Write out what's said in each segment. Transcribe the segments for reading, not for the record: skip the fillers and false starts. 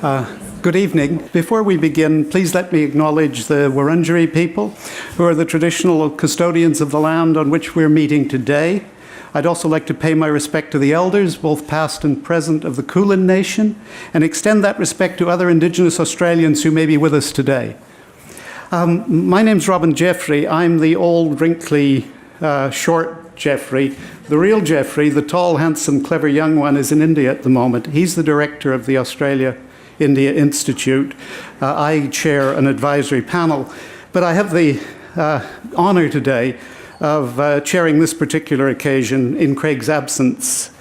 Good evening. Before we begin, please let me acknowledge the Wurundjeri people, who are the traditional custodians of the land on which we're meeting today. I'd also like to pay my respect to the elders, both past and present, of the Kulin Nation, and extend that respect to other Indigenous Australians who may be with us today. My name's Robin Jeffrey. I'm the old, wrinkly, short Jeffrey. The real Jeffrey, the tall, handsome, clever young one, is in India at the moment. He's the director of the Australia-India Institute. I chair an advisory panel, but I have the honour today of chairing this particular occasion in Craig's absence.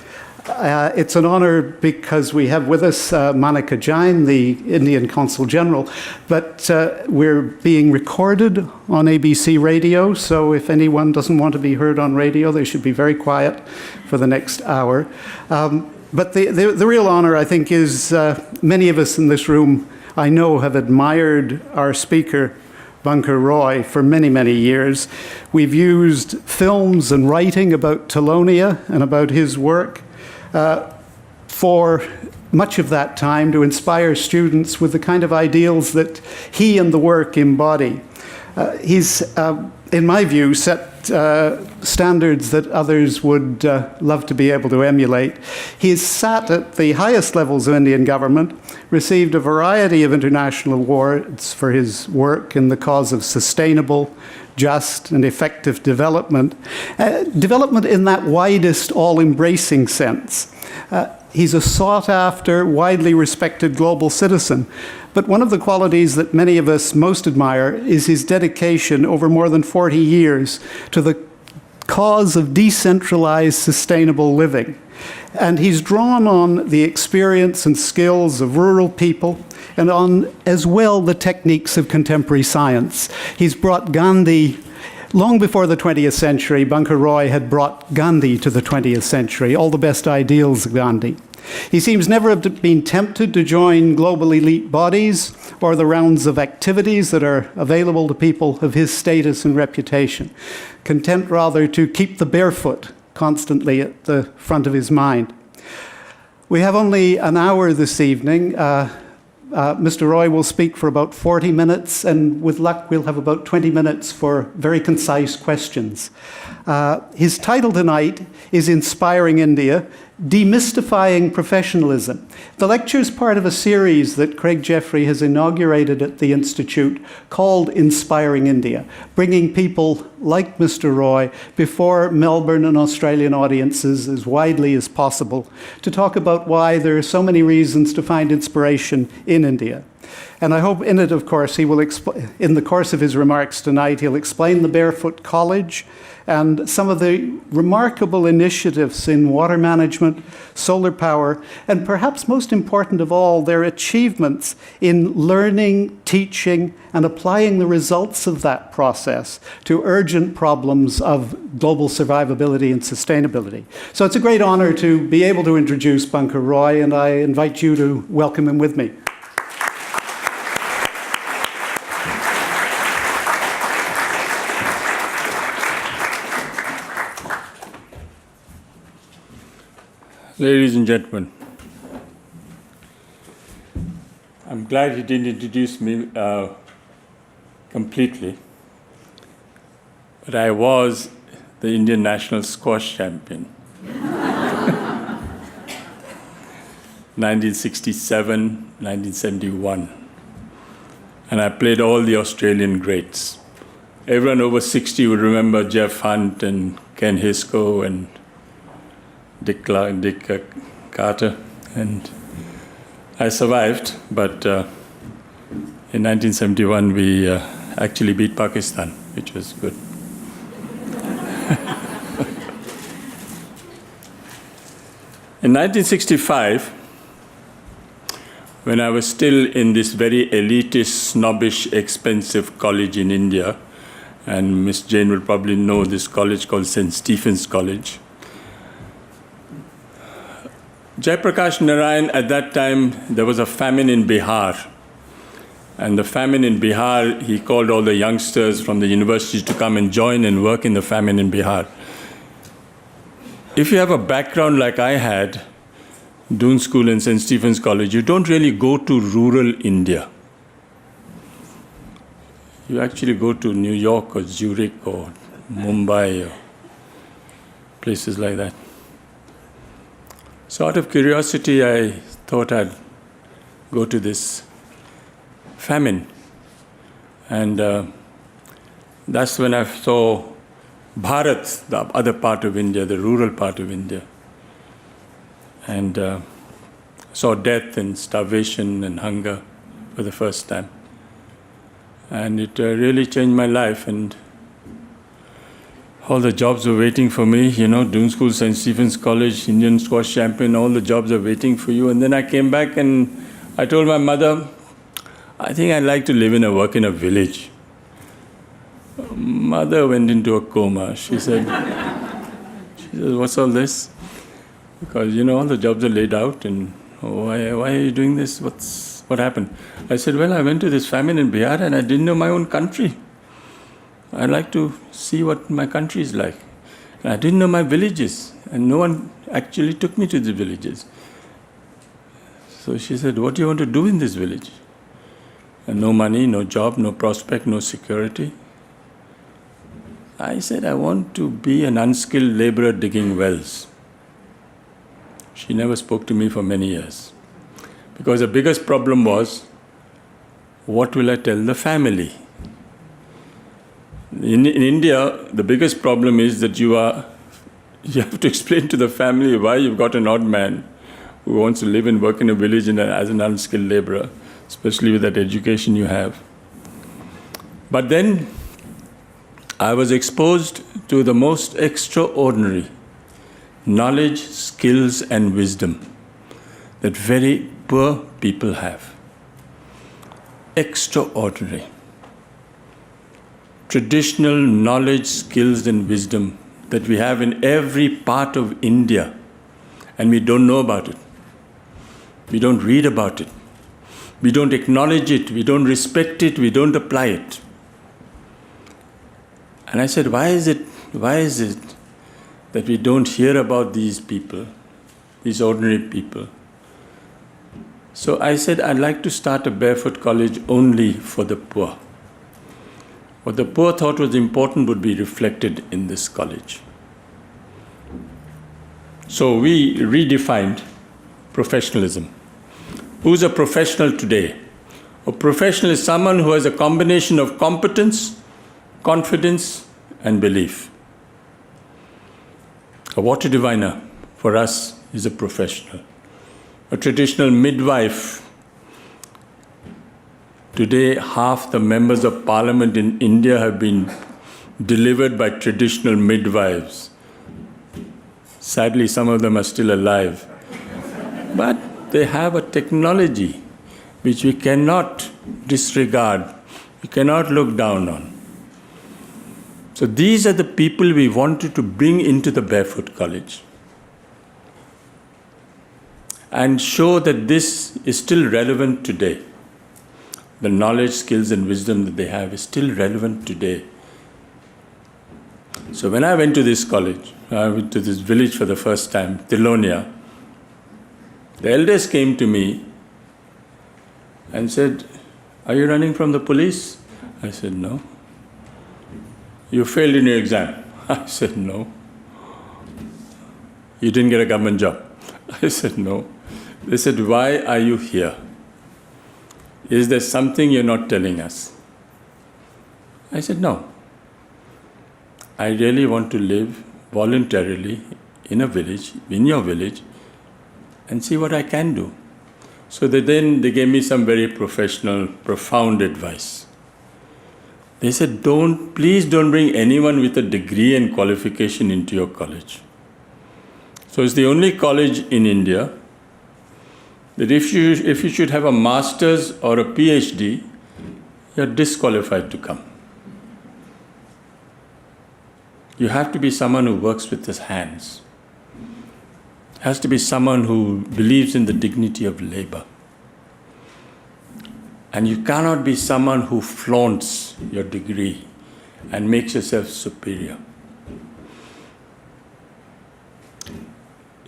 It's an honour because we have with us Monica Jain, the Indian Consul General, but we're being recorded on ABC Radio, so if anyone doesn't want to be heard on radio, they should be very quiet for the next hour. But the real honour, I think, is many of us in this room, I know, have admired our speaker, Bunko Roy, for many, many years. We've used films and writing about Tilonia and about his work for much of that time to inspire students with the kind of ideals that he and the work embody. He's, in my view, set standards that others would love to be able to emulate. He's sat at the highest levels of Indian government, received a variety of international awards for his work in the cause of sustainable, just and effective development. Development in that widest, all-embracing sense. He's a sought-after, widely respected global citizen. But one of the qualities that many of us most admire is his dedication over more than 40 years to the cause of decentralized, sustainable living. And he's drawn on the experience and skills of rural people and on, as well, the techniques of contemporary science. He's brought Gandhi, long before the 20th century, Bunko Roy had brought Gandhi to the 20th century, all the best ideals of Gandhi. He seems never to have been tempted to join global elite bodies or the rounds of activities that are available to people of his status and reputation, content rather to keep the barefoot constantly at the front of his mind. We have only an hour this evening. Mr. Roy will speak for about 40 minutes, and with luck, we'll have about 20 minutes for very concise questions. His title tonight is Inspiring India, Demystifying Professionalism. The lecture is part of a series that Craig Jeffrey has inaugurated at the Institute called Inspiring India, bringing people like Mr. Roy before Melbourne and Australian audiences as widely as possible to talk about why there are so many reasons to find inspiration in India. And I hope in it, of course, he will in the course of his remarks tonight, he'll explain the Barefoot College and some of the remarkable initiatives in water management, solar power, and perhaps most important of all, their achievements in learning, teaching, and applying the results of that process to urgent problems of global survivability and sustainability. So it's a great honor to be able to introduce Bunko Roy, and I invite you to welcome him with me. Ladies and gentlemen, I'm glad you didn't introduce me completely, but I was the Indian national squash champion. 1967, 1971. And I played all the Australian greats. Everyone over 60 would remember Jeff Hunt and Ken Hisco and Dick Carter, and I survived, but in 1971 we actually beat Pakistan, which was good. In 1965, when I was still in this very elitist, snobbish, expensive college in India, and Miss Jane will probably know this college called St. Stephen's College, Jayaprakash Narayan, at that time, there was a famine in Bihar. And the famine in Bihar, he called all the youngsters from the universities to come and join and work in the famine in Bihar. If you have a background like I had, Doon School and St. Stephen's College, you don't really go to rural India. You actually go to New York or Zurich or Mumbai or places like that. So out of curiosity, I thought I'd go to this famine. And that's when I saw Bharat, the other part of India, the rural part of India. And saw death and starvation and hunger for the first time. And it really changed my life. And all the jobs were waiting for me, Doon School, St. Stephen's College, Indian squash champion, all the jobs are waiting for you. And then I came back and I told my mother, I think I'd like to work in a village. Mother went into a coma. She said, what's all this? Because, all the jobs are laid out and why are you doing this? What happened? I said, well, I went to this famine in Bihar and I didn't know my own country. I'd like to see what my country is like. And I didn't know my villages, and no one actually took me to the villages. So she said, what do you want to do in this village? And no money, no job, no prospect, no security. I said, I want to be an unskilled laborer digging wells. She never spoke to me for many years. Because the biggest problem was, what will I tell the family? In India, the biggest problem is that you have to explain to the family why you've got an odd man who wants to live and work in a village as an unskilled laborer, especially with that education you have. But then I was exposed to the most extraordinary knowledge, skills, and wisdom that very poor people have. Extraordinary. Traditional knowledge, skills, and wisdom that we have in every part of India, and we don't know about it. We don't read about it. We don't acknowledge it. We don't respect it. We don't apply it. And I said, why is it that we don't hear about these people, these ordinary people? So I said, I'd like to start a Barefoot College only for the poor. What the poor thought was important would be reflected in this college. So we redefined professionalism. Who's a professional today? A professional is someone who has a combination of competence, confidence, and belief. A water diviner, for us, is a professional. A traditional midwife. Today, half the members of parliament in India have been delivered by traditional midwives. Sadly, some of them are still alive. But they have a technology which we cannot disregard, we cannot look down on. So these are the people we wanted to bring into the Barefoot College and show that this is still relevant today. The knowledge, skills, and wisdom that they have is still relevant today. So when I went to this college, I went to this village for the first time, Tilonia, the elders came to me and said, are you running from the police? I said, no. You failed in your exam? I said, no. You didn't get a government job? I said, no. They said, why are you here? Is there something you're not telling us? I said, no. I really want to live voluntarily in a village, in your village, and see what I can do. So then they gave me some very professional, profound advice. They said, please don't bring anyone with a degree and qualification into your college. So it's the only college in India that if you should have a master's or a PhD, you're disqualified to come. You have to be someone who works with his hands. It has to be someone who believes in the dignity of labor. And you cannot be someone who flaunts your degree and makes yourself superior.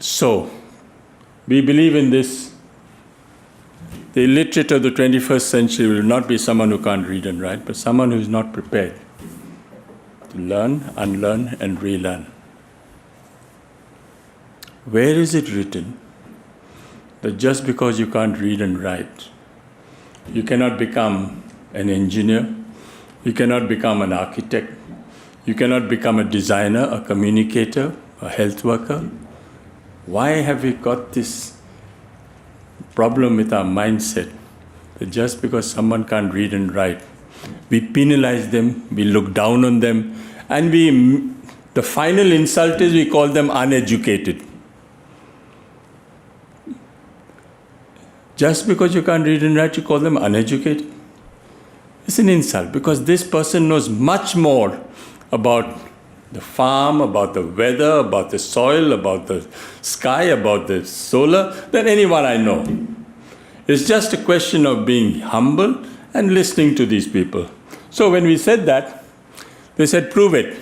So, We believe in this. The illiterate of the 21st century will not be someone who can't read and write, but someone who is not prepared to learn, unlearn, and relearn. Where is it written that just because you can't read and write, you cannot become an engineer, you cannot become an architect, you cannot become a designer, a communicator, a health worker? Why have we got this problem with our mindset that just because someone can't read and write, we penalize them, we look down on them, and the final insult is we call them uneducated. Just because you can't read and write, you call them uneducated? It's an insult, because this person knows much more about the farm, about the weather, about the soil, about the sky, about the solar, than anyone I know. It's just a question of being humble and listening to these people. So when we said that, they said, prove it,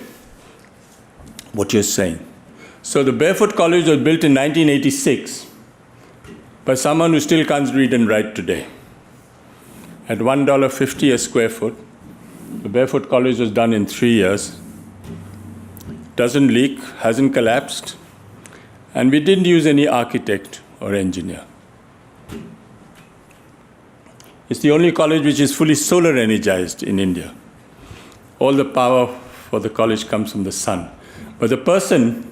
what you're saying. So the Barefoot College was built in 1986 by someone who still can't read and write today. At $1.50 a square foot, the Barefoot College was done in 3 years. Doesn't leak, hasn't collapsed, and we didn't use any architect or engineer. It's the only college which is fully solar energized in India. All the power for the college comes from the sun. But the person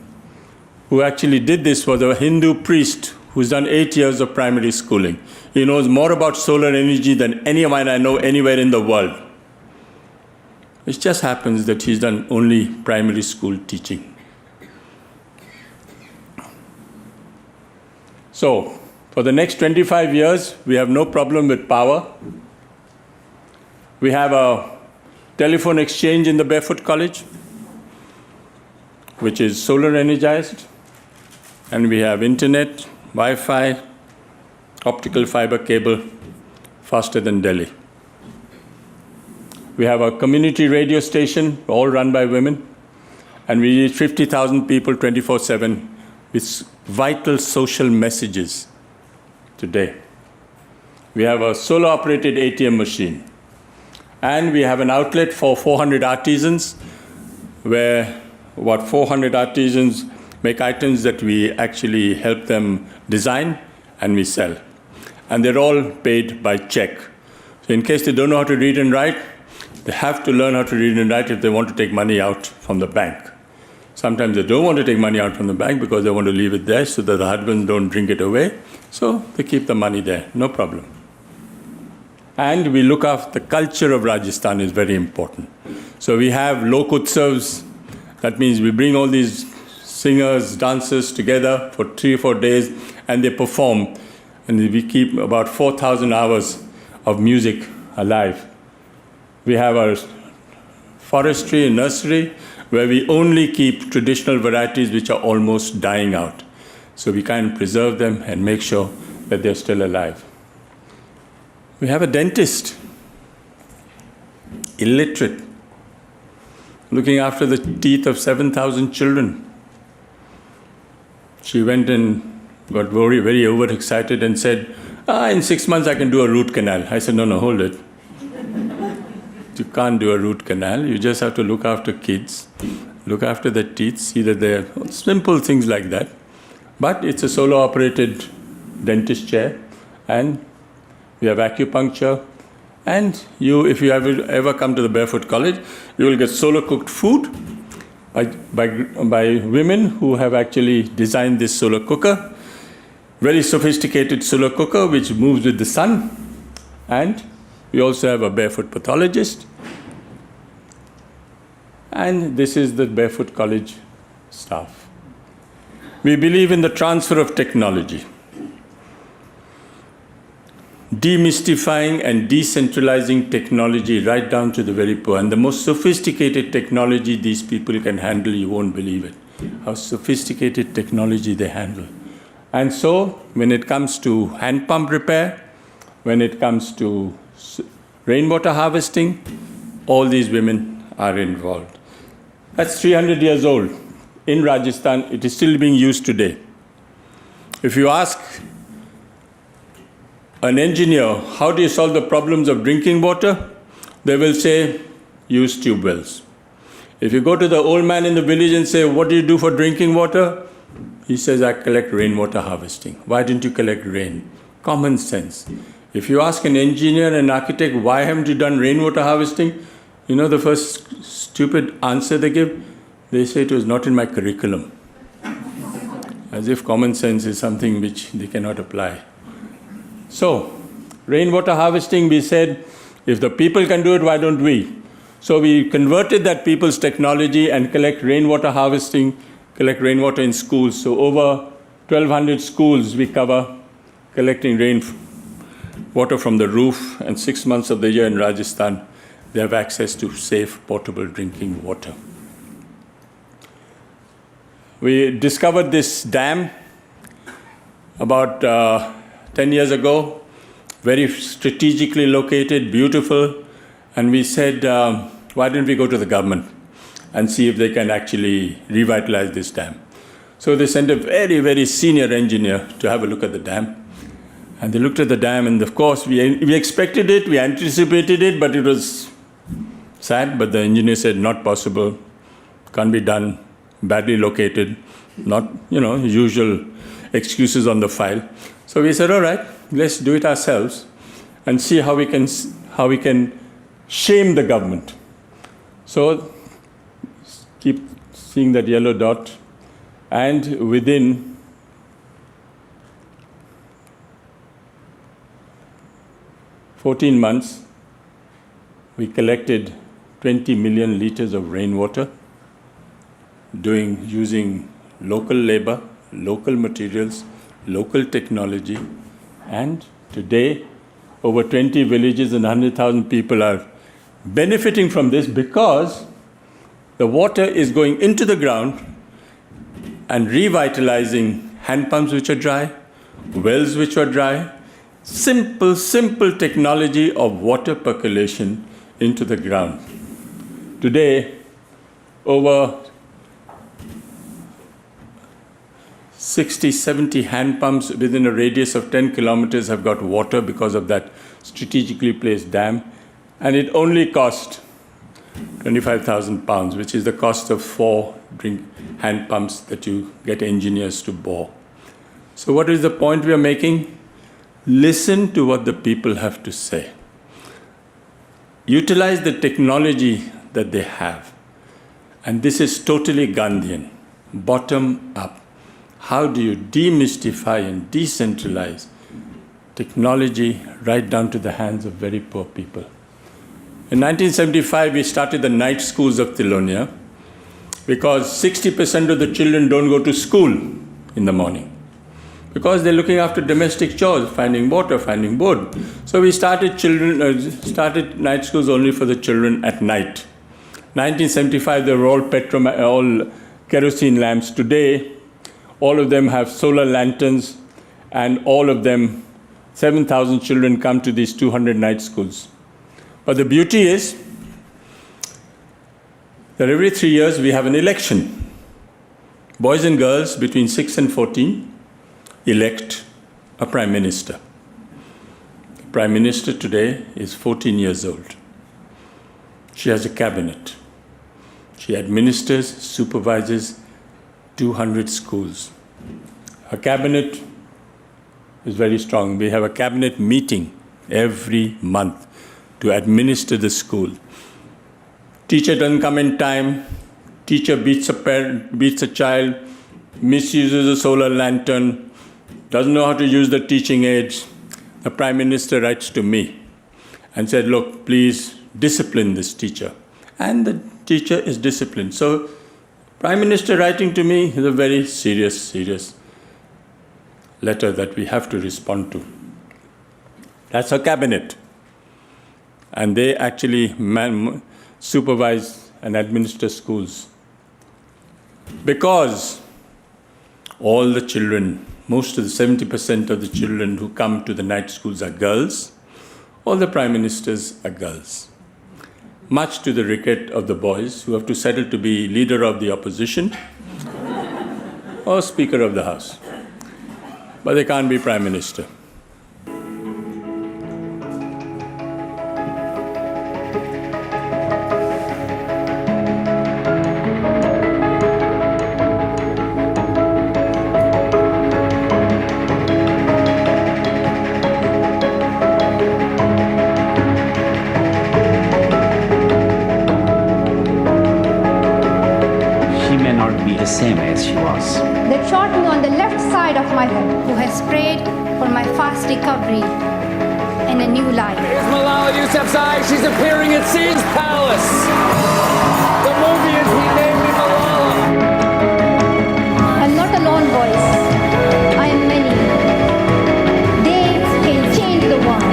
who actually did this was a Hindu priest who's done 8 years of primary schooling. He knows more about solar energy than anyone I know anywhere in the world. It just happens that he's done only primary school teaching. So, for the next 25 years, we have no problem with power. We have a telephone exchange in the Barefoot College, which is solar energized. And we have internet, Wi-Fi, optical fiber cable, faster than Delhi. We have a community radio station, all run by women, and we reach 50,000 people 24/7 with vital social messages today. We have a solar-operated ATM machine, and we have an outlet for 400 artisans, where about 400 artisans make items that we actually help them design and we sell. And they're all paid by check. So in case they don't know how to read and write, they have to learn how to read and write if they want to take money out from the bank. Sometimes they don't want to take money out from the bank because they want to leave it there so that the husbands don't drink it away. So they keep the money there, no problem. And we look after the culture of Rajasthan is very important. So we have lok utsavs. That means we bring all these singers, dancers together for 3 or 4 days, and they perform. And we keep about 4,000 hours of music alive. We have our forestry and nursery, where we only keep traditional varieties which are almost dying out. So we kind of preserve them and make sure that they're still alive. We have a dentist, illiterate, looking after the teeth of 7,000 children. She went and got very, very overexcited and said, in 6 months I can do a root canal. I said, no, hold it. You can't do a root canal. You just have to look after kids, look after their teeth, see that they're simple things like that. But it's a solar-operated dentist chair, and we have acupuncture. And if you ever come to the Barefoot College, you will get solar-cooked food by women who have actually designed this solar cooker. Very sophisticated solar cooker which moves with the sun. And we also have a barefoot pathologist. And this is the Barefoot College staff. We believe in the transfer of technology, demystifying and decentralizing technology right down to the very poor. And the most sophisticated technology these people can handle, you won't believe it, how sophisticated technology they handle. And so when it comes to hand pump repair, when it comes to rainwater harvesting, all these women are involved. That's 300 years old. In Rajasthan, it is still being used today. If you ask an engineer, how do you solve the problems of drinking water? They will say, use tube wells. If you go to the old man in the village and say, what do you do for drinking water? He says, I collect rainwater harvesting. Why didn't you collect rain? Common sense. If you ask an engineer and an architect, why haven't you done rainwater harvesting? You know the first stupid answer they give? They say it was not in my curriculum. As if common sense is something which they cannot apply. So, rainwater harvesting, we said, if the people can do it, why don't we? So we converted that people's technology and collect rainwater harvesting, collect rainwater in schools. So over 1,200 schools we cover, collecting rainwater from the roof, and 6 months of the year in Rajasthan, they have access to safe, portable drinking water. We discovered this dam about 10 years ago, very strategically located, beautiful, and we said, why don't we go to the government and see if they can actually revitalize this dam? So they sent a very, very senior engineer to have a look at the dam. And they looked at the dam, and of course, we expected it, we anticipated it, but it was sad. But the engineer said, not possible, can't be done, badly located, not, usual excuses on the file. So we said, all right, let's do it ourselves and see how we can shame the government. So keep seeing that yellow dot, and within $14 months, we collected 20 million liters of rainwater, using local labor, local materials, local technology, and today over 20 villages and 100,000 people are benefiting from this because the water is going into the ground and revitalizing hand pumps which are dry, wells which are dry, simple technology of water percolation into the ground. Today, over 60, 70 hand pumps within a radius of 10 kilometers have got water because of that strategically placed dam. And it only cost 25,000 pounds, which is the cost of 4 hand pumps that you get engineers to bore. So what is the point we are making? Listen to what the people have to say. Utilize the technology that they have. And this is totally Gandhian, bottom up. How do you demystify and decentralize technology right down to the hands of very poor people? In 1975, we started the night schools of Tilonia because 60% of the children don't go to school in the morning because they're looking after domestic chores, finding water, finding wood. So we started night schools only for the children at night. 1975, they were all kerosene lamps. Today, all of them have solar lanterns, and all of them, 7,000 children come to these 200 night schools. But the beauty is that every 3 years we have an election. Boys and girls between 6 and 14 elect a prime minister. The prime minister today is 14 years old. She has a cabinet. She administers, supervises 200 schools. Her cabinet is very strong. We have a cabinet meeting every month to administer the school. Teacher doesn't come in time. Teacher beats a child, misuses a solar lantern, doesn't know how to use the teaching aids. The Prime Minister writes to me and said, look, please discipline this teacher. And the teacher is disciplined. So Prime Minister writing to me is a very serious letter that we have to respond to. That's her cabinet. And they actually supervise and administer schools. Because all the children, most of the 70% of the children who come to the night schools are girls, all the prime ministers are girls. Much to the regret of the boys who have to settle to be leader of the opposition or Speaker of the House. but they can't be Prime Minister. She may not be the same as she was. They trod me on the left side of my head, who has prayed for my fast recovery and a new life. Here's Malala Yousafzai. She's appearing at Caesar's Palace. The movie is He Named Me Malala. I'm not a lone voice. I am many. They can change the world.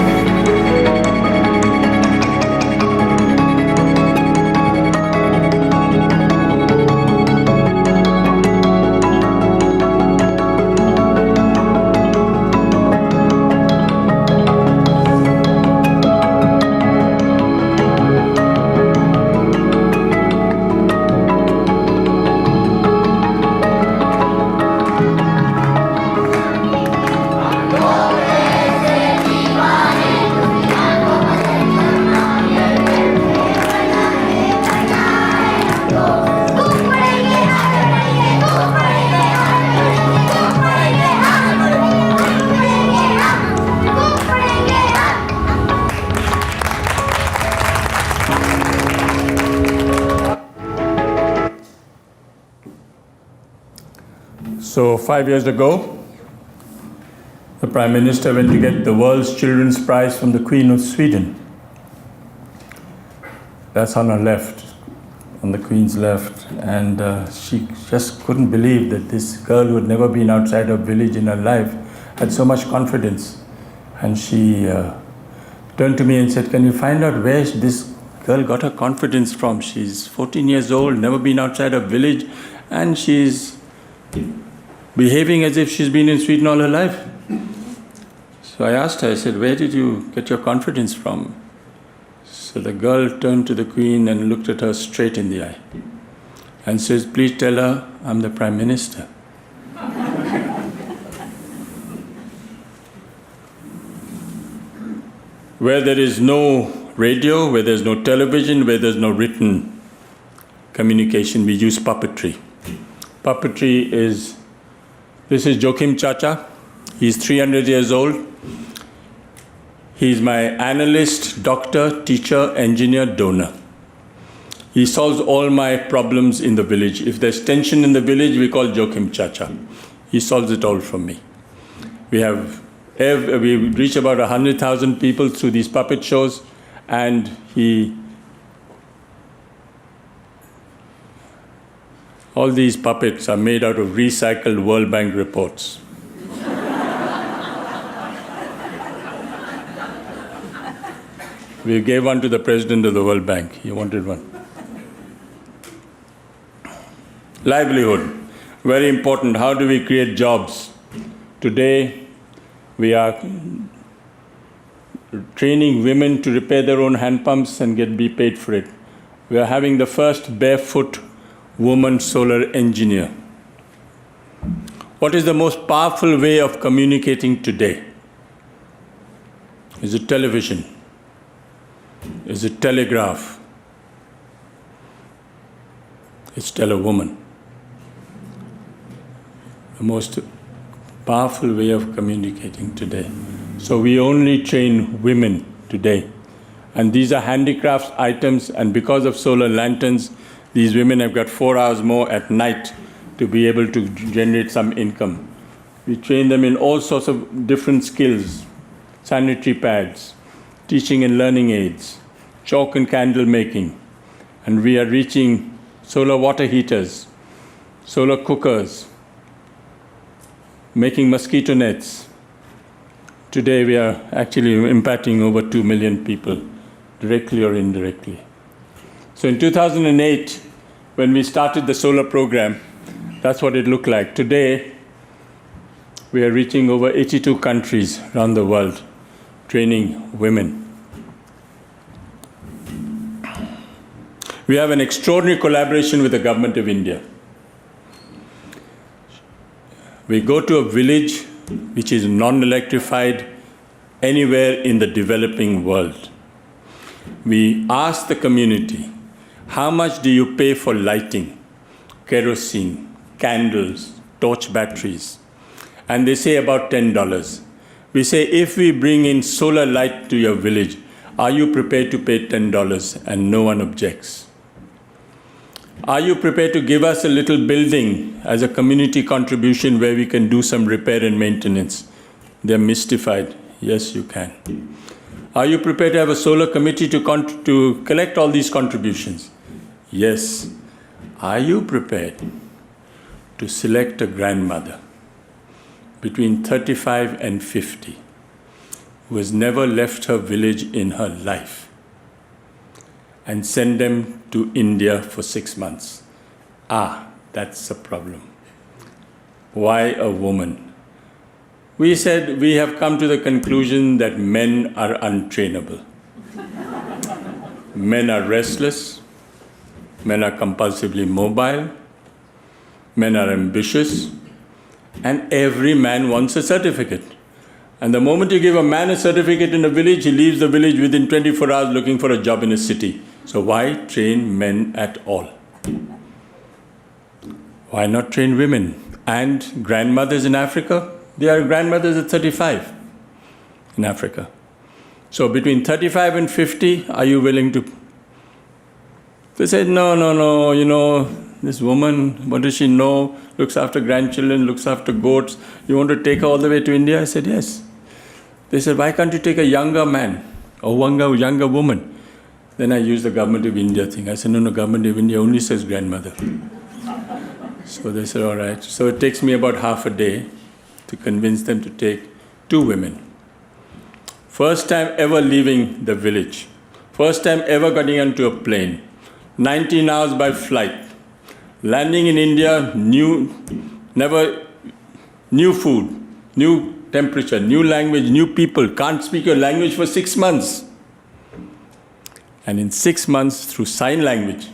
So 5 years ago, the Prime Minister went to get the World's Children's Prize from the Queen of Sweden. That's on her left, on the Queen's left. And she just couldn't believe that this girl who had never been outside her village in her life had so much confidence. And she turned to me and said, "Can you find out where this girl got her confidence from? She's 14 years old, never been outside her village, and she's behaving as if she's been in Sweden all her life." So I asked her, I said, "Where did you get your confidence from?" So the girl turned to the Queen and looked at her straight in the eye and says, "Please tell her I'm the Prime Minister." Where there is no radio, where there's no television, where there's no written communication, we use puppetry. Puppetry is, this is Joachim Chacha. He's 300 years old. He's my analyst, doctor, teacher, engineer, donor. He solves all my problems in the village. If there's tension in the village, we call Joachim Chacha. He solves it all for me. We reach about 100,000 people through these puppet shows, and all these puppets are made out of recycled World Bank reports. We gave one to the president of the World Bank. He wanted one. Livelihood, very important. How do we create jobs? Today, we are training women to repair their own hand pumps and be paid for it. We are having the first barefoot woman solar engineer. What is the most powerful way of communicating today? Is it television? Is it telegraph? It's tell a woman. The most powerful way of communicating today. So we only train women today. And these are handicrafts items, and because of solar lanterns, these women have got 4 hours more at night to be able to generate some income. We train them in all sorts of different skills, sanitary pads, teaching and learning aids, chalk and candle making, and we are reaching solar water heaters, solar cookers, making mosquito nets. Today we are actually impacting over 2 million people, directly or indirectly. So in 2008, when we started the solar program, that's what it looked like. Today, we are reaching over 82 countries around the world, training women. We have an extraordinary collaboration with the government of India. We go to a village which is non-electrified anywhere in the developing world. We asked the community, how much do you pay for lighting, kerosene, candles, torch batteries? And they say about $10. We say, if we bring in solar light to your village, are you prepared to pay $10? And no one objects. Are you prepared to give us a little building as a community contribution where we can do some repair and maintenance? They're mystified. Yes, you can. Are you prepared to have a solar committee to collect all these contributions? Yes. Are you prepared to select a grandmother between 35 and 50 who has never left her village in her life and send them to India for 6 months? That's a problem. Why a woman? We said we have come to the conclusion that men are untrainable. Men are restless. Men are compulsively mobile. Men are ambitious. And every man wants a certificate. And the moment you give a man a certificate in a village, he leaves the village within 24 hours looking for a job in a city. So why train men at all? Why not train women? And grandmothers in Africa? They are grandmothers at 35 in Africa. So between 35 and 50, are you willing to? They said, no, this woman, what does she know? Looks after grandchildren, looks after goats. You want to take her all the way to India? I said, yes. They said, why can't you take a younger man or younger woman? Then I used the government of India thing. I said, no, government of India only says grandmother. So they said, all right. So it takes me about half a day to convince them to take 2 women. First time ever leaving the village. First time ever getting onto a plane. 19 hours by flight. Landing in India, new food, new temperature, new language, new people. Can't speak your language for 6 months. And in 6 months, through sign language,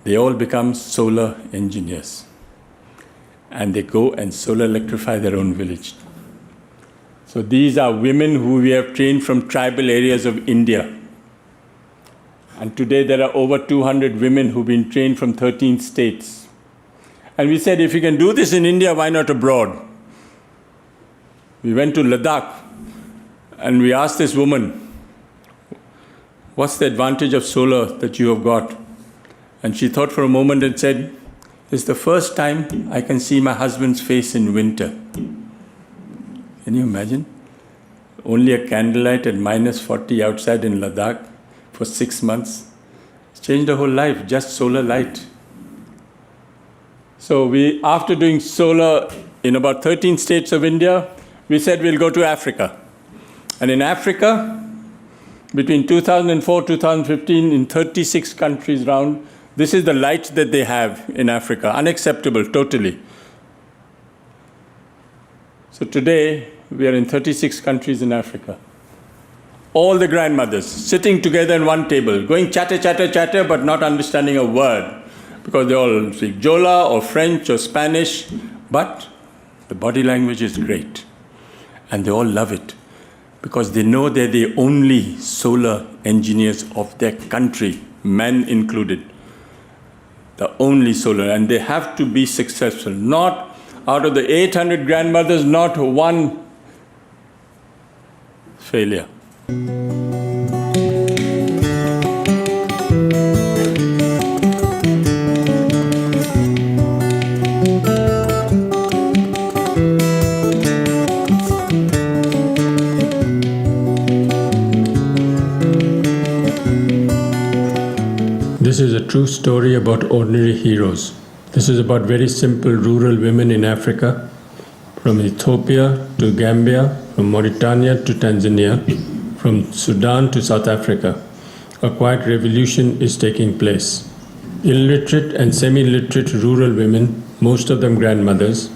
they all become solar engineers. And they go and solar electrify their own village. So these are women who we have trained from tribal areas of India. And today there are over 200 women who've been trained from 13 states. And we said, if you can do this in India, why not abroad? We went to Ladakh and we asked this woman, what's the advantage of solar that you have got? And she thought for a moment and said, it's the first time I can see my husband's face in winter. Can you imagine? Only a candlelight at minus 40 outside in Ladakh for 6 months. It's changed her whole life, just solar light. So after doing solar in about 13 states of India, we said we'll go to Africa. And in Africa, between 2004 2015, in 36 countries around, this is the light that they have in Africa. Unacceptable, totally. So today, we are in 36 countries in Africa. All the grandmothers sitting together in one table, going chatter, but not understanding a word. Because they all speak Jola or French or Spanish. But the body language is great. And they all love it. Because they know they're the only solar engineers of their country, men included. The only solar, and they have to be successful. Not out of the 800 grandmothers, not one failure. This is a true story about ordinary heroes. This is about very simple rural women in Africa, from Ethiopia to Gambia, from Mauritania to Tanzania, from Sudan to South Africa. A quiet revolution is taking place. Illiterate and semi-literate rural women, most of them grandmothers,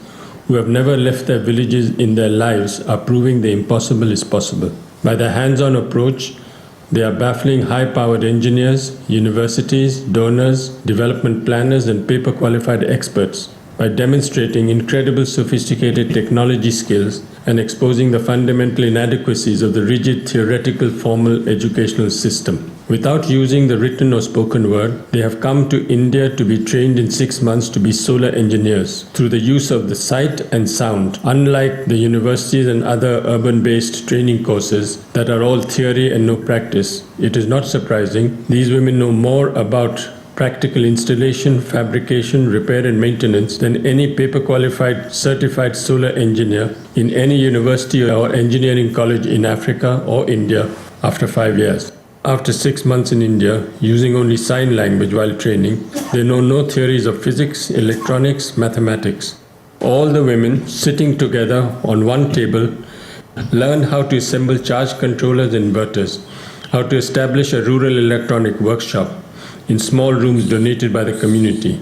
who have never left their villages in their lives, are proving the impossible is possible. By their hands-on approach, they are baffling high-powered engineers, universities, donors, development planners, and paper-qualified experts. by demonstrating incredible sophisticated technology skills and exposing the fundamental inadequacies of the rigid theoretical formal educational system. Without using the written or spoken word, they have come to India to be trained in 6 months to be solar engineers through the use of the sight and sound, unlike the universities and other urban-based training courses that are all theory and no practice. It is not surprising these women know more about practical installation, fabrication, repair and maintenance than any paper-qualified certified solar engineer in any university or engineering college in Africa or India after 5 years. After 6 months in India, using only sign language while training, they know no theories of physics, electronics, mathematics. All the women sitting together on one table learn how to assemble charge controllers and inverters, how to establish a rural electronic workshop in small rooms donated by the community,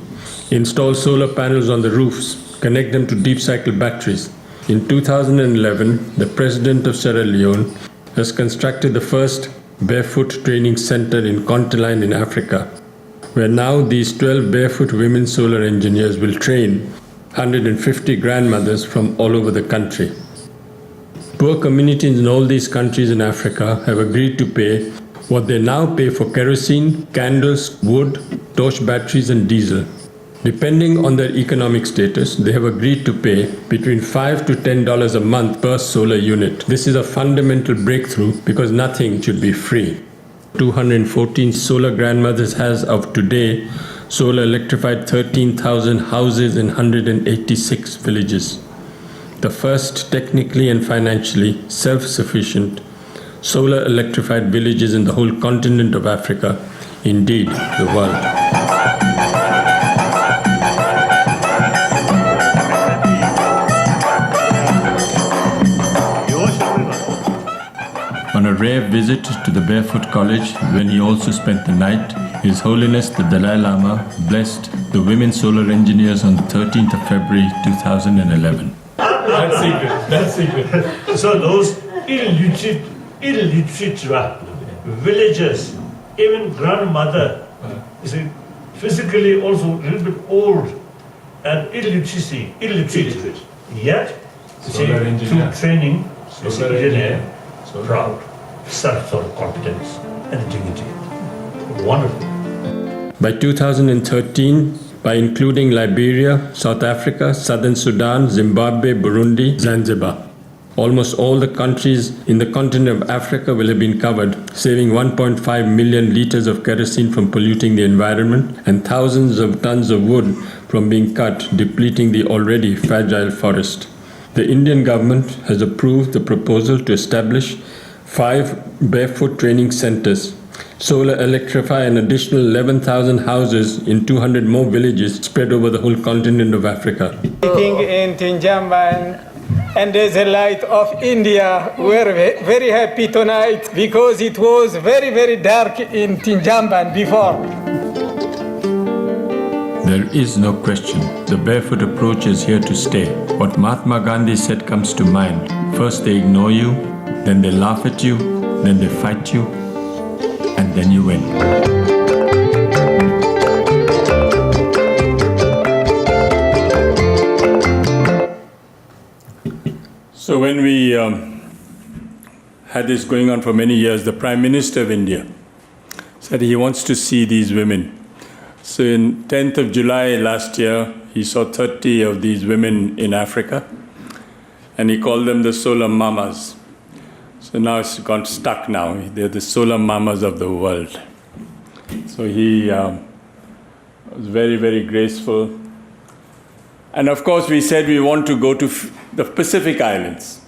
install solar panels on the roofs, connect them to deep cycle batteries. In 2011, the President of Sierra Leone has constructed the first barefoot training center in Contaline in Africa, where now these 12 barefoot women solar engineers will train 150 grandmothers from all over the country. Poor communities in all these countries in Africa have agreed to pay what they now pay for kerosene, candles, wood, torch batteries and diesel. Depending on their economic status, they have agreed to pay between $5 to $10 a month per solar unit. This is a fundamental breakthrough because nothing should be free. 214 solar grandmothers has of today solar electrified 13,000 houses in 186 villages. The first technically and financially self-sufficient solar electrified villages in the whole continent of Africa, indeed the world. On a rare visit to the Barefoot College, when he also spent the night, His Holiness the Dalai Lama blessed the women solar engineers on the 13th of February 2011. That's secret. So those illiterate villagers, even grandmother, is physically also a little bit old and illiterate. Yet, through training, is engineer, proud, self-confidence and dignity. Wonderful. By 2013, by including Liberia, South Africa, Southern Sudan, Zimbabwe, Burundi, Zanzibar, almost all the countries in the continent of Africa will have been covered, saving 1.5 million liters of kerosene from polluting the environment and thousands of tons of wood from being cut, depleting the already fragile forest. The Indian government has approved the proposal to establish 5 barefoot training centers, solar electrify an additional 11,000 houses in 200 more villages spread over the whole continent of Africa. Sitting in Tinjamban and there's a light of India. We're very happy tonight because it was very, very dark in Tinjamban before. There is no question. The barefoot approach is here to stay. What Mahatma Gandhi said comes to mind. First they ignore you, then they laugh at you, then they fight you, and then you win. So when we had this going on for many years, the Prime Minister of India said he wants to see these women. So in 10th of July last year, he saw 30 of these women in Africa, and he called them the solar mamas. So now it's got stuck now. They're the solar mamas of the world. So he was very, very graceful. And of course, we said we want to go to the Pacific Islands.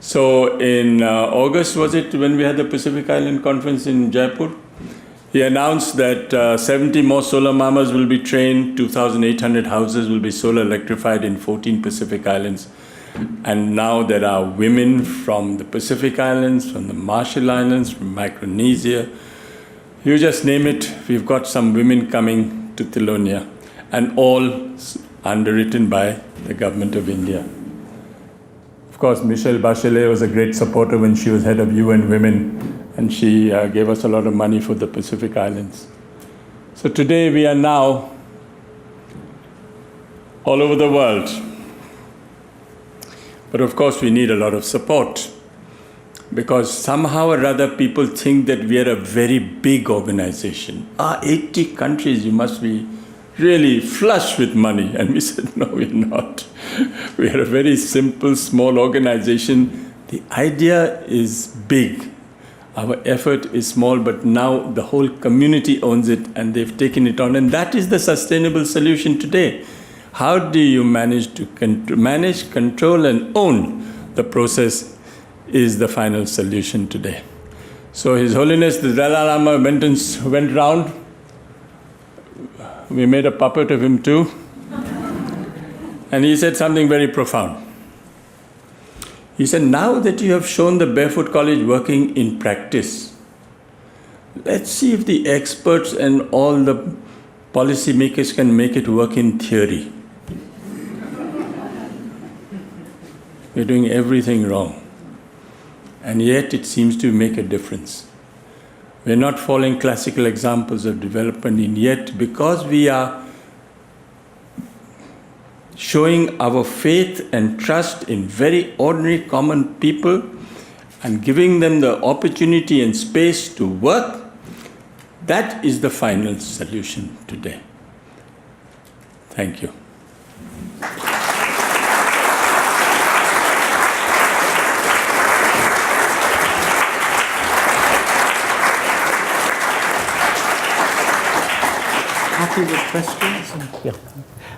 So in August, was it, when we had the Pacific Island Conference in Jaipur? He announced that 70 more solar mamas will be trained, 2,800 houses will be solar electrified in 14 Pacific Islands. And now there are women from the Pacific Islands, from the Marshall Islands, from Micronesia. You just name it, we've got some women coming to Tilonia, and all underwritten by the government of India. Of course, Michelle Bachelet was a great supporter when she was head of UN Women, and she gave us a lot of money for the Pacific Islands. So today we are now all over the world. But of course, we need a lot of support, because somehow or other people think that we are a very big organization. 80 countries, you must be really flush with money. And we said, no, we're not. We are a very simple, small organization. The idea is big. Our effort is small, but now the whole community owns it and they've taken it on. And that is the sustainable solution today. How do you manage to manage, control, and own the process is the final solution today. So His Holiness the Dalai Lama went round. We made a puppet of him too. And he said something very profound. He said, now that you have shown the Barefoot College working in practice, let's see if the experts and all the policymakers can make it work in theory. We're doing everything wrong. And yet it seems to make a difference. We're not following classical examples of development, and yet because we are showing our faith and trust in very ordinary common people and giving them the opportunity and space to work, that is the final solution today. Thank you. Happy with questions? Yeah.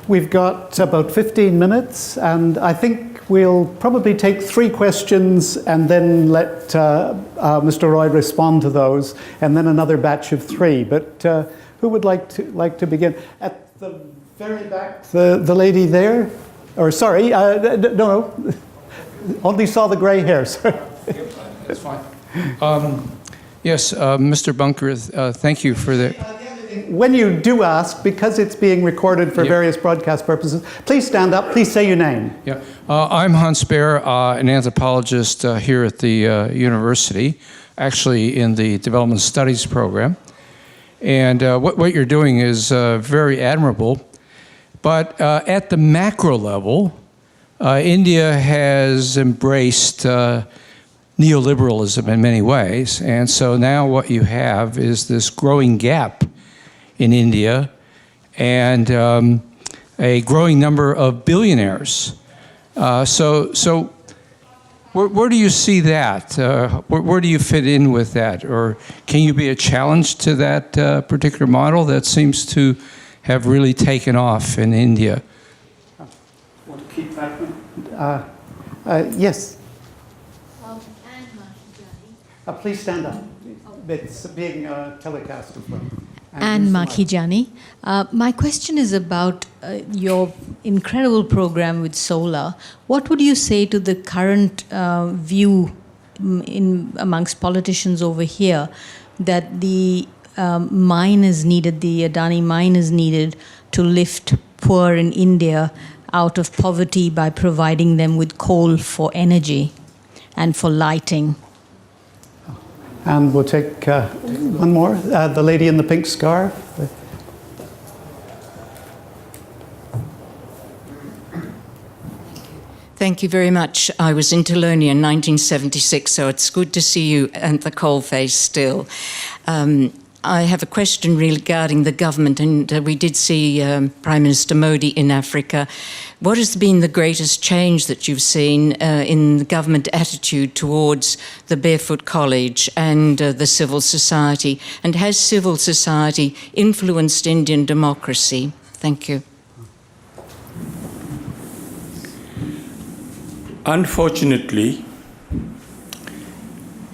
We've got about 15 minutes, and I think we'll probably take 3 questions and then let Mr. Roy respond to those, and then another batch of 3. But who would like to begin? At the very back, the lady there? Or sorry, no, only saw the gray hair. Sorry. That's fine. Yes, Mr. Bunker, thank you for the... When you do ask, because it's being recorded for various broadcast purposes, please stand up, please say your name. Yeah, I'm Hans Baer, an anthropologist here at the university, actually in the Development Studies program. And what you're doing is very admirable. But at the macro level, India has embraced neoliberalism in many ways. And so now what you have is this growing gap in India, and a growing number of billionaires. So where do you see that? Where do you fit in with that? Or can you be a challenge to that particular model that seems to have really taken off in India? Want to keep that one? Yes. Please stand up. It's being telecast as well. Anne Makhijani. My question is about your incredible program with solar. What would you say to the current view amongst politicians over here that the mine is needed, the Adani mine is needed to lift poor in India out of poverty by providing them with coal for energy and for lighting? And we'll take one more. The lady in the pink scarf. Thank you very much. I was in Tilonia in 1976, so it's good to see you at the coalface still. I have a question regarding the government, and we did see Prime Minister Modi in Africa. What has been the greatest change that you've seen in the government attitude towards the Barefoot College and the civil society? And has civil society influenced Indian democracy? Thank you. Unfortunately,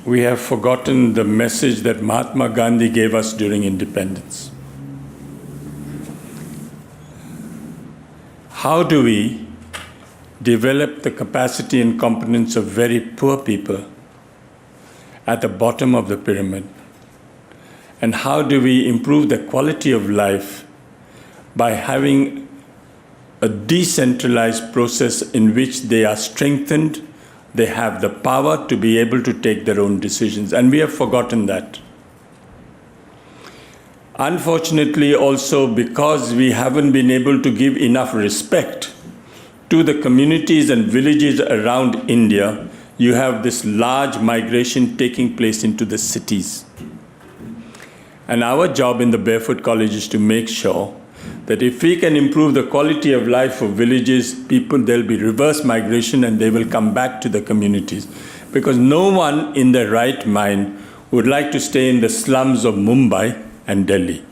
we have forgotten the message that Mahatma Gandhi gave us during independence. How do we develop the capacity and competence of very poor people at the bottom of the pyramid? And how do we improve the quality of life by having a decentralized process in which they are strengthened, they have the power to be able to take their own decisions, and we have forgotten that. Unfortunately, also because we haven't been able to give enough respect to the communities and villages around India, you have this large migration taking place into the cities. And our job in the Barefoot College is to make sure that if we can improve the quality of life for villages, people, there'll be reverse migration and they will come back to the communities. Because no one in their right mind would like to stay in the slums of Mumbai and Delhi.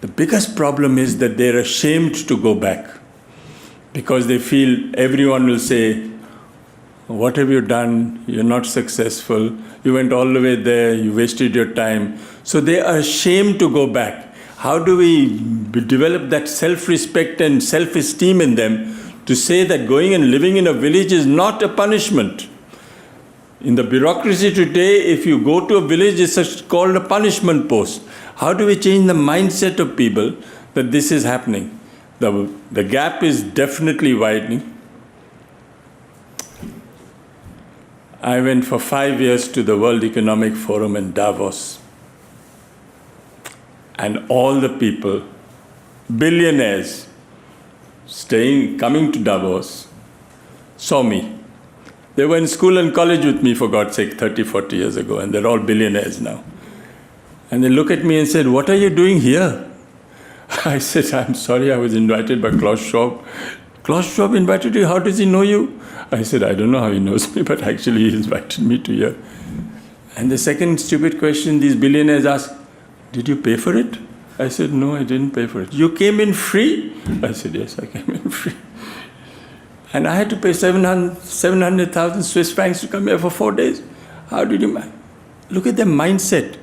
The biggest problem is that they're ashamed to go back because they feel everyone will say, what have you done? You're not successful. You went all the way there. You wasted your time. So they are ashamed to go back. How do we develop that self-respect and self-esteem in them to say that going and living in a village is not a punishment? In the bureaucracy today, if you go to a village, it's called a punishment post. How do we change the mindset of people that this is happening? The gap is definitely widening. I went for 5 years to the World Economic Forum in Davos. And all the people, billionaires, coming to Davos, saw me. They were in school and college with me, for God's sake, 30, 40 years ago, and they're all billionaires now. And they look at me and said, what are you doing here? I said, I'm sorry, I was invited by Klaus Schwab. Klaus Schwab invited you? How does he know you? I said, I don't know how he knows me, but actually he invited me to here. And the second stupid question these billionaires asked, did you pay for it? I said, no, I didn't pay for it. You came in free? I said, yes, I came in free. And I had to pay 700,000 Swiss francs to come here for 4 days. How did you manage? Look at their mindset.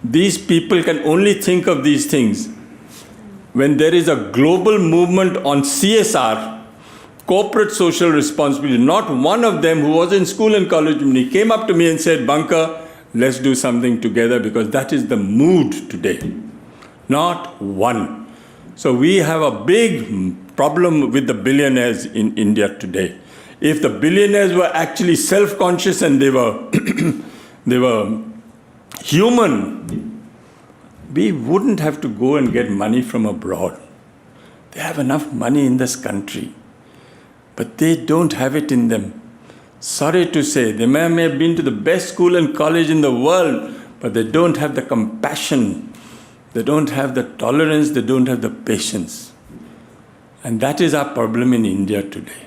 These people can only think of these things when there is a global movement on CSR, corporate social responsibility. Not one of them who was in school and college, when he came up to me and said, Bunko, let's do something together, because that is the mood today. Not one. So we have a big problem with the billionaires in India today. If the billionaires were actually self-conscious and they were human, we wouldn't have to go and get money from abroad. They have enough money in this country, but they don't have it in them. Sorry to say, they may have been to the best school and college in the world, but they don't have the compassion, they don't have the tolerance, they don't have the patience. And that is our problem in India today.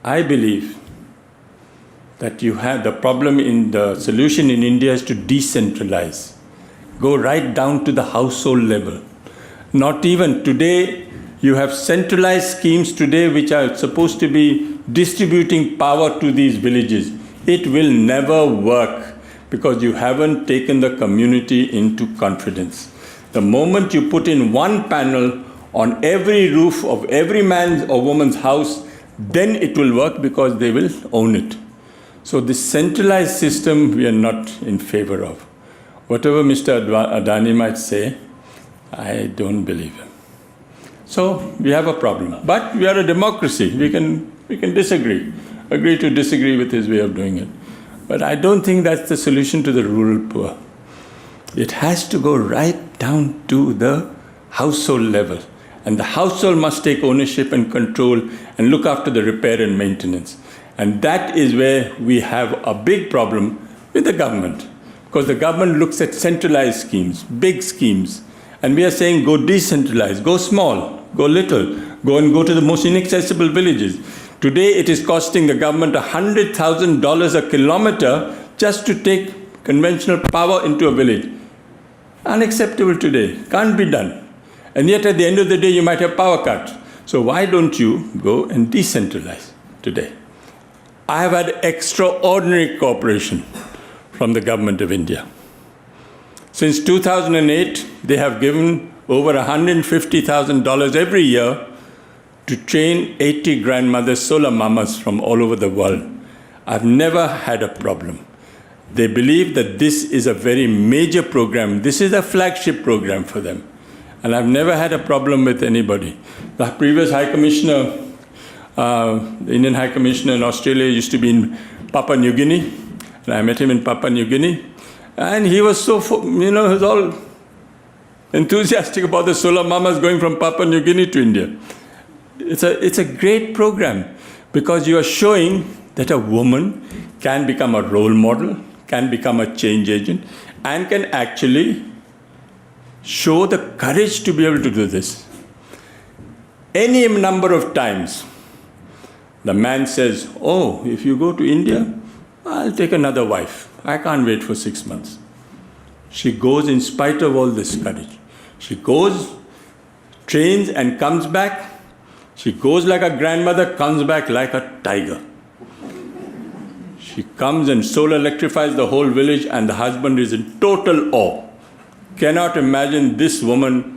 I believe that you have the problem in the solution in India is to decentralize. Go right down to the household level. Not even today, you have centralized schemes today which are supposed to be distributing power to these villages. It will never work because you haven't taken the community into confidence. The moment you put in one panel on every roof of every man's or woman's house, then it will work because they will own it. So this centralized system we are not in favor of. Whatever Mr. Adani might say, I don't believe him. So we have a problem. But we are a democracy. We can disagree, agree to disagree with his way of doing it. But I don't think that's the solution to the rural poor. It has to go right down to the household level. And the household must take ownership and control and look after the repair and maintenance. And that is where we have a big problem with the government. Because the government looks at centralized schemes, big schemes. And we are saying go decentralize, go small, go little, go to the most inaccessible villages. Today it is costing the government $100,000 a kilometer just to take conventional power into a village. Unacceptable today, can't be done. And yet at the end of the day you might have power cuts. So why don't you go and decentralize today? I have had extraordinary cooperation from the government of India. Since 2008, they have given over $150,000 every year to train 80 grandmothers, solar mamas from all over the world. I've never had a problem. They believe that this is a very major program. This is a flagship program for them. And I've never had a problem with anybody. The previous High Commissioner, the Indian High Commissioner in Australia used to be in Papua New Guinea. And I met him in Papua New Guinea. And he was so, he was all enthusiastic about the solar mamas going from Papua New Guinea to India. It's a great program because you are showing that a woman can become a role model, can become a change agent, and can actually show the courage to be able to do this. Any number of times, the man says, oh, if you go to India, I'll take another wife. I can't wait for 6 months. She goes in spite of all this courage. She goes, trains, and comes back. She goes like a grandmother, comes back like a tiger. She comes and solar electrifies the whole village, and the husband is in total awe. Cannot imagine this woman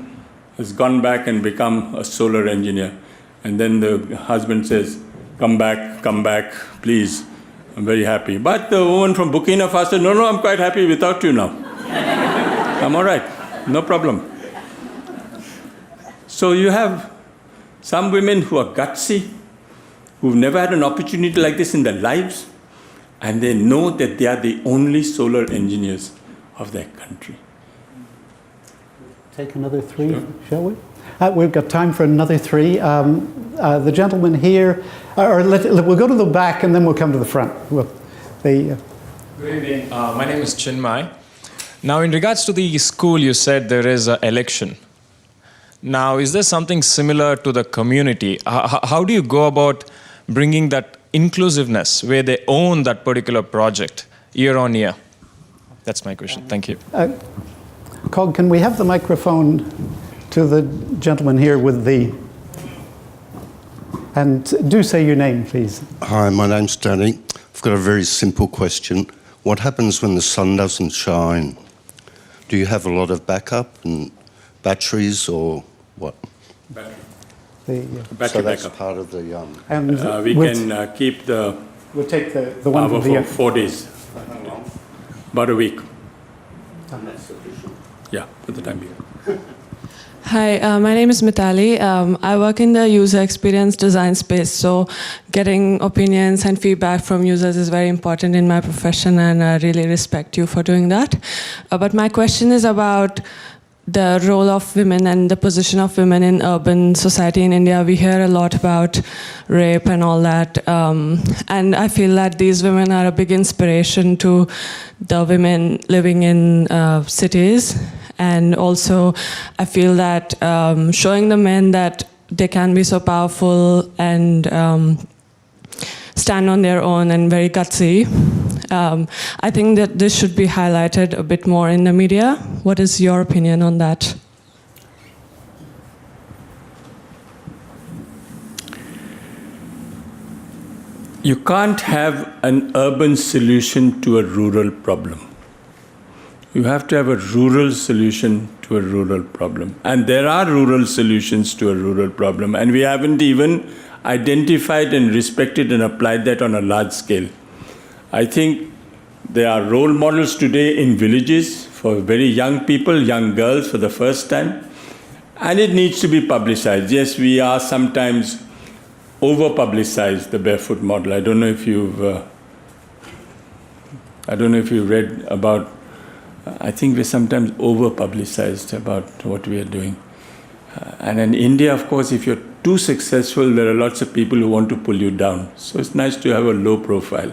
has gone back and become a solar engineer. And then the husband says, come back, please. I'm very happy. But the woman from Burkina Faso said, no, I'm quite happy without you now. I'm all right, no problem. So you have some women who are gutsy, who've never had an opportunity like this in their lives, and they know that they are the only solar engineers of their country. Take another three, shall we? We've got time for another three. The gentleman here, we'll go to the back and then we'll come to the front. Good evening. My name is Chinmay. Now, in regards to the school, you said there is an election. Now, is there something similar to the community? How do you go about bringing that inclusiveness where they own that particular project year on year? That's my question. Thank you. Koch, can we have the microphone to the gentleman here with the... And do say your name, please. Hi, my name's Danny. I've got a very simple question. What happens when the sun doesn't shine? Do you have a lot of backup and batteries or what? Battery So that's backup. part of the... we can keep the we'll take the one power from the for 4 days. About a week. And that's sufficient. Yeah, for the time being. Hi, my name is Mitali. I work in the user experience design space, so getting opinions and feedback from users is very important in my profession, and I really respect you for doing that. But my question is about the role of women and the position of women in urban society in India. We hear a lot about rape and all that, and I feel that these women are a big inspiration to the women living in cities. And also, I feel that showing the men that they can be so powerful and stand on their own and very gutsy, I think that this should be highlighted a bit more in the media. What is your opinion on that? You can't have an urban solution to a rural problem. You have to have a rural solution to a rural problem. And there are rural solutions to a rural problem, and we haven't even identified and respected and applied that on a large scale. I think there are role models today in villages for very young people, young girls for the first time, and it needs to be publicized. Yes, we are sometimes over-publicized, the barefoot model. I don't know if you've read about. I think we're sometimes over-publicized about what we are doing. And in India, of course, if you're too successful, there are lots of people who want to pull you down. So it's nice to have a low profile.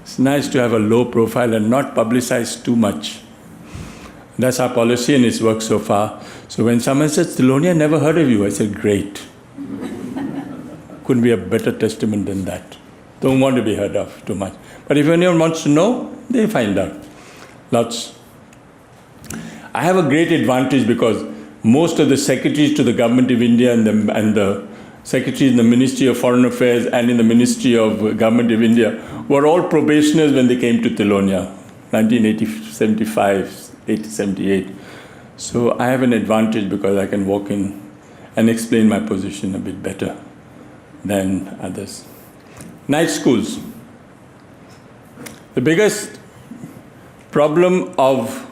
It's nice to have a low profile and not publicize too much. That's our policy, and it's worked so far. So when someone says, Tilonia, never heard of you, I said, great. Couldn't be a better testament than that. Don't want to be heard of too much. But if anyone wants to know, they find out. Lots. I have a great advantage because most of the secretaries to the government of India and the secretaries in the Ministry of Foreign Affairs and in the Ministry of Government of India were all probationers when they came to Tilonia, 1975, 78. So I have an advantage because I can walk in and explain my position a bit better than others. Night schools. The biggest problem of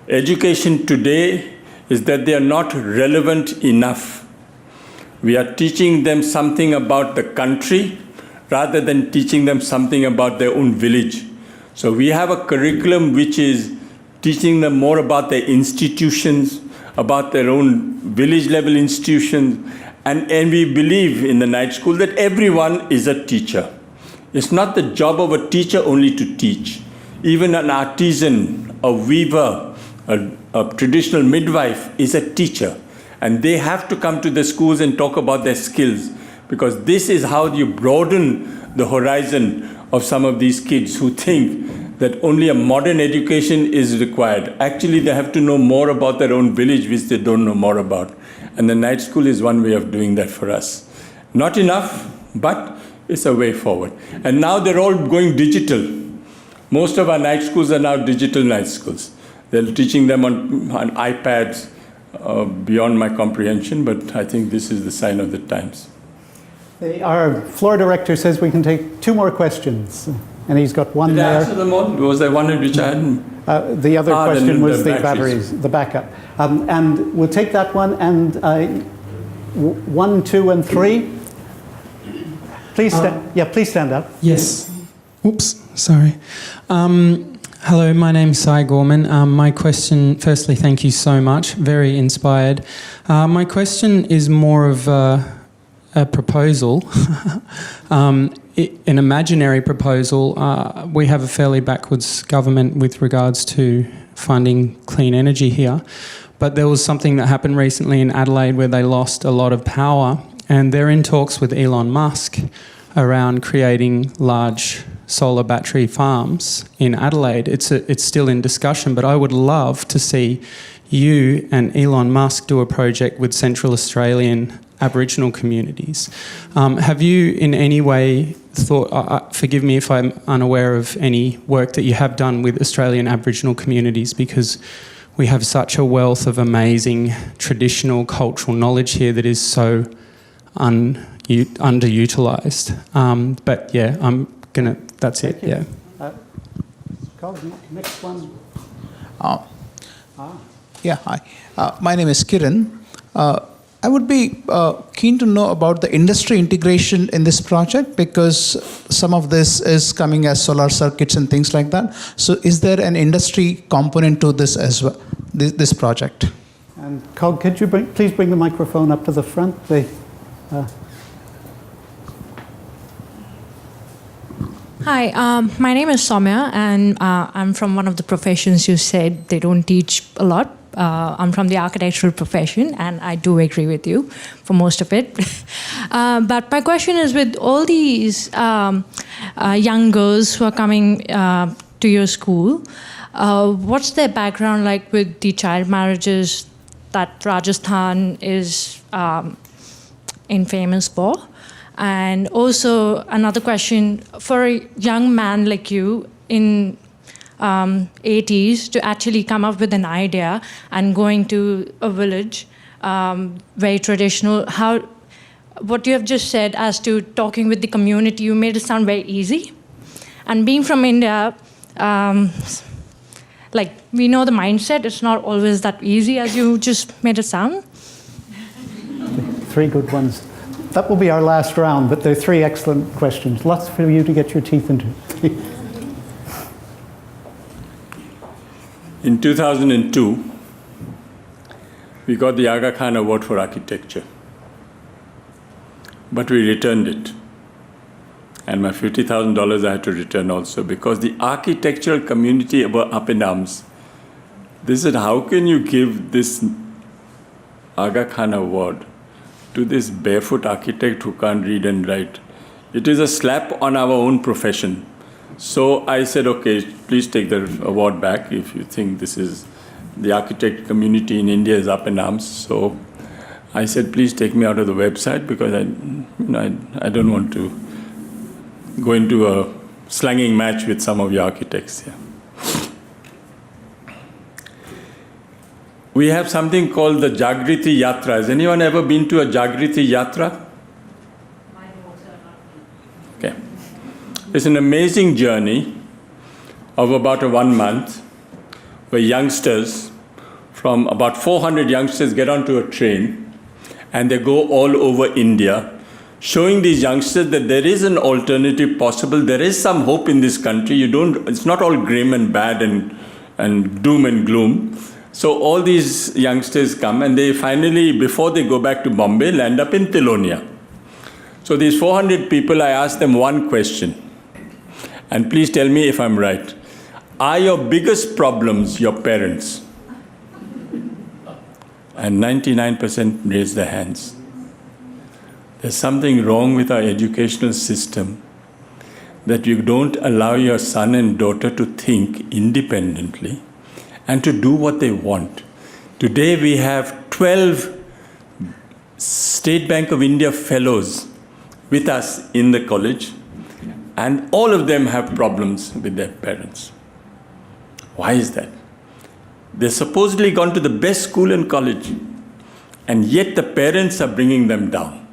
education today is that they are not relevant enough. We are teaching them something about the country rather than teaching them something about their own village. So we have a curriculum which is teaching them more about their institutions, about their own village level institutions. And we believe in the night school that everyone is a teacher. It's not the job of a teacher only to teach. Even an artisan, a weaver, a traditional midwife is a teacher. And they have to come to the schools and talk about their skills, because this is how you broaden the horizon of some of these kids who think that only a modern education is required. Actually, they have to know more about their own village, which they don't know more about. And the night school is one way of doing that for us. Not enough, but it's a way forward. And now they're all going digital. Most of our night schools are now digital night schools. They're teaching them on iPads, beyond my comprehension, but I think this is the sign of the times. Our floor director says we can take 2 more questions, and he's got one there. Did I answer them all? Was there one in which I hadn't? The other question was the batteries. batteries, the backup. And we'll take that one, and 1, 2, and 3. Please stand up. Yes. Oops, sorry. Hello, my name's Sai Gorman. My question, firstly, thank you so much. Very inspired. My question is more of a proposal, an imaginary proposal. We have a fairly backwards government with regards to funding clean energy here, but there was something that happened recently in Adelaide where they lost a lot of power, and they're in talks with Elon Musk around creating large solar battery farms in Adelaide. It's still in discussion, but I would love to see you and Elon Musk do a project with Central Australian Aboriginal communities. Have you in any way thought, forgive me if I'm unaware of any work that you have done with Australian Aboriginal communities, because we have such a wealth of amazing traditional cultural knowledge here that is so underutilised. But yeah, that's it, yeah. Carl, next one. Yeah, hi. My name is Kiran. I would be keen to know about the industry integration in this project, because some of this is coming as solar circuits and things like that. So is there an industry component to this as well, this project? And Koch, could you please bring the microphone up to the front? Hi, my name is Soumya, and I'm from one of the professions you said they don't teach a lot. I'm from the architectural profession, and I do agree with you for most of it. But my question is, with all these young girls who are coming to your school, what's their background like with the child marriages that Rajasthan is infamous for? And also another question, for a young man like you in 80s to actually come up with an idea and going to a village, very traditional, what you have just said as to talking with the community, you made it sound very easy. And being from India, we know the mindset, it's not always that easy as you just made it sound. 3 good ones. That will be our last round, but they're 3 excellent questions. Lots for you to get your teeth into. In 2002, we got the Aga Khan Award for Architecture, but we returned it. And my $50,000 I had to return also, because the architectural community were up in arms. They said, how can you give this Aga Khan Award to this barefoot architect who can't read and write? It is a slap on our own profession. So I said, okay, please take the award back if you think this is, the architect community in India is up in arms. So I said, please take me out of the website, because I don't want to go into a slanging match with some of your architects here. We have something called the Jagriti Yatra. Has anyone ever been to a Jagriti Yatra? Okay. It's an amazing journey of about 1 month, where youngsters, from about 400 youngsters, get onto a train and they go all over India, showing these youngsters that there is an alternative possible. There is some hope in this country. It's not all grim and bad and doom and gloom. So all these youngsters come and they finally, before they go back to Bombay, land up in Tilonia. So these 400 people, I asked them one question. And please tell me if I'm right. Are your biggest problems your parents? And 99% raised their hands. There's something wrong with our educational system that you don't allow your son and daughter to think independently and to do what they want. Today we have 12 State Bank of India fellows with us in the college, and all of them have problems with their parents. Why is that? They're supposedly gone to the best school and college, and yet the parents are bringing them down.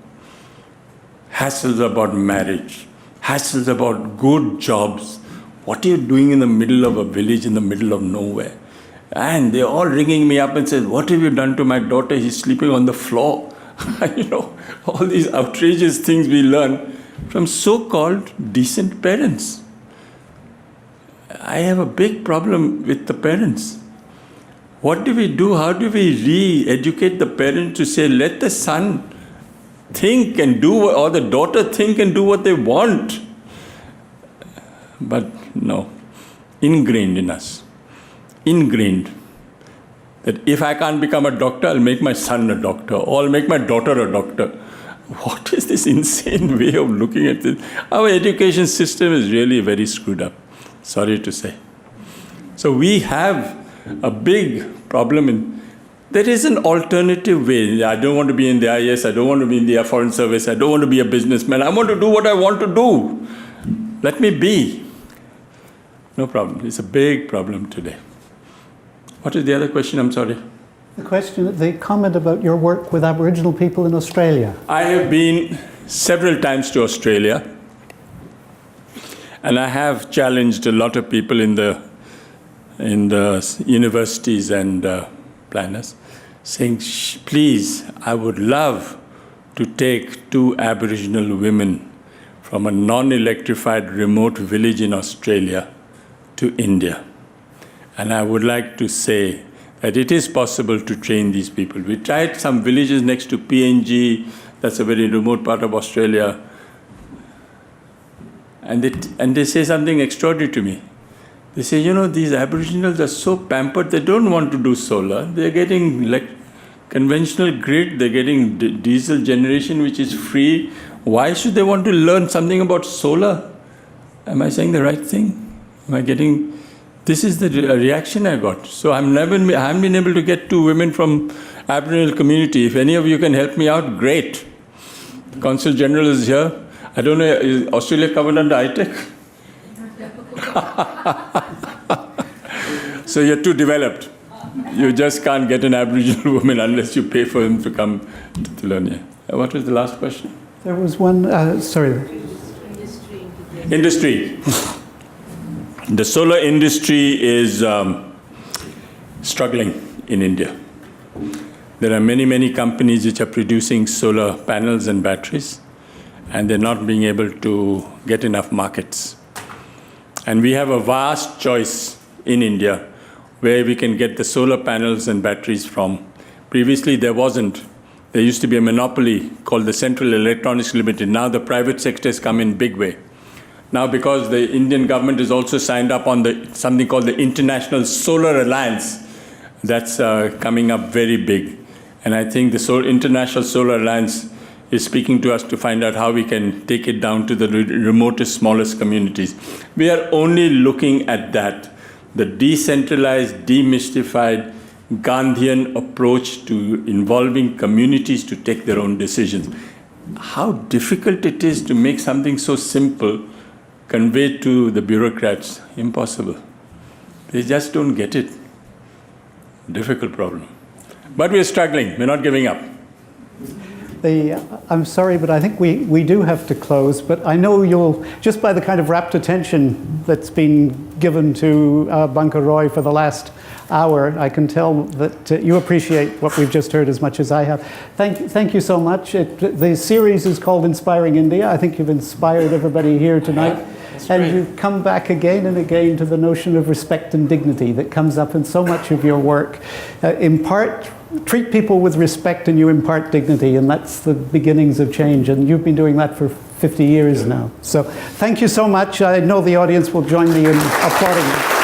Hassles about marriage, hassles about good jobs. What are you doing in the middle of a village, in the middle of nowhere? And they're all ringing me up and say, what have you done to my daughter? He's sleeping on the floor. You know, all these outrageous things we learn from so-called decent parents. I have a big problem with the parents. What do we do? How do we re-educate the parents to say, let the son think and do, or the daughter think and do what they want? But no, ingrained in us, ingrained, that if I can't become a doctor, I'll make my son a doctor, or I'll make my daughter a doctor. What is this insane way of looking at this? Our education system is really very screwed up, sorry to say. So we have a big problem in, there is an alternative way. I don't want to be in the IAS, I don't want to be in the Foreign Service, I don't want to be a businessman, I want to do what I want to do. Let me be. No problem, it's a big problem today. What is the other question? I'm sorry. The comment about your work with Aboriginal people in Australia. I have been several times to Australia, and I have challenged a lot of people in the universities and planners, saying, please, I would love to take 2 Aboriginal women from a non-electrified remote village in Australia to India. And I would like to say that it is possible to train these people. We tried some villages next to PNG, that's a very remote part of Australia, and they say something extraordinary to me. They say, you know, these Aboriginals are so pampered, they don't want to do solar. They're getting like conventional grid, they're getting diesel generation, which is free. Why should they want to learn something about solar? Am I saying the right thing? Am I getting... This is the reaction I got. So I haven't been able to get 2 women from Aboriginal community. If any of you can help me out, great. The Consul General is here. I don't know, is Australia covered under ITEC? So you're too developed. You just can't get an Aboriginal woman unless you pay for them to come to Tilonia. What was the last question? There was one, sorry. Industry. The solar industry is struggling in India. There are many, many companies which are producing solar panels and batteries, and they're not being able to get enough markets. And we have a vast choice in India where we can get the solar panels and batteries from. Previously, there wasn't. There used to be a monopoly called the Central Electronics Limited. Now the private sector has come in big way. Now, because the Indian government has also signed up on something called the International Solar Alliance, that's coming up very big. And I think the International Solar Alliance is speaking to us to find out how we can take it down to the remotest, smallest communities. We are only looking at that, the decentralized, demystified, Gandhian approach to involving communities to take their own decisions. How difficult it is to make something so simple conveyed to the bureaucrats. Impossible. They just don't get it. Difficult problem. But we're struggling. We're not giving up. I'm sorry, but I think we do have to close. But I know you'll, just by the kind of rapt attention that's been given to Bunko Roy for the last hour, I can tell that you appreciate what we've just heard as much as I have. Thank you so much. The series is called Inspiring India. I think you've inspired everybody here tonight. And you come back again and again to the notion of respect and dignity that comes up in so much of your work. Treat people with respect and you impart dignity, and that's the beginnings of change. And you've been doing that for 50 years now. So thank you so much. I know the audience will join me in applauding you.